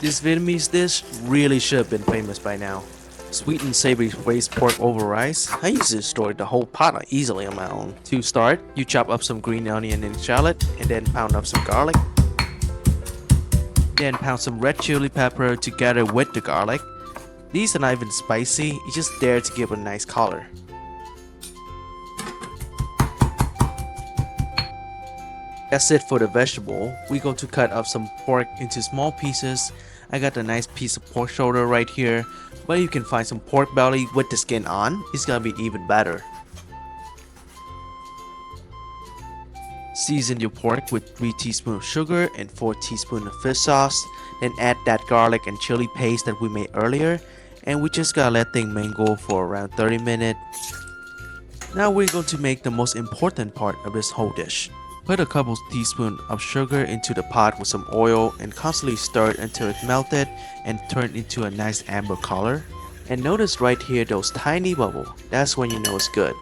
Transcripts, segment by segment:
This Vietnamese dish really should have been famous by now. Sweet and savory braised pork over rice. I used to destroy the whole pot easily on my own. To start, you chop up some green onion and shallot, and then pound up some garlic. Then pound some red chili pepper together with the garlic. These are not even spicy, it's just there to give a nice color. That's it for the vegetable. We go to cut up some pork into small pieces. I got a nice piece of pork shoulder right here, but you can find some pork belly with the skin on. It's gonna be even better. Season your pork with 3 teaspoons of sugar and 4 teaspoons of fish sauce. Then add that garlic and chili paste that we made earlier, and we just gotta let things mingle for around 30 minutes. Now we're going to make the most important part of this whole dish. Put a couple teaspoons of sugar into the pot with some oil and constantly stir it until it's melted and turned into a nice amber color. And notice right here those tiny bubbles, that's when you know it's good.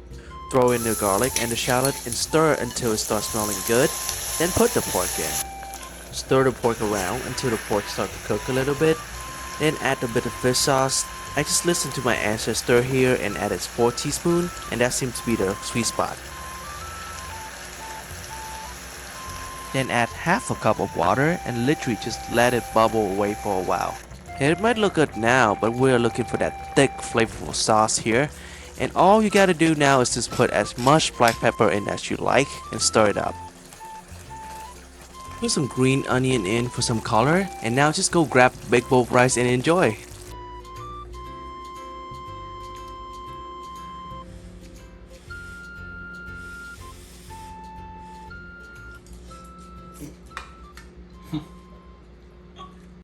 Throw in the garlic and the shallot and stir until it starts smelling good. Then put the pork in. Stir the pork around until the pork starts to cook a little bit. Then add a bit of fish sauce. I just listened to my ancestor here and added 4 teaspoons, and that seems to be the sweet spot. Then add half a cup of water and literally just let it bubble away for a while. And it might look good now, but we're looking for that thick flavorful sauce here. And all you gotta do now is just put as much black pepper in as you like and stir it up. Put some green onion in for some color, and now just go grab a big bowl of rice and enjoy.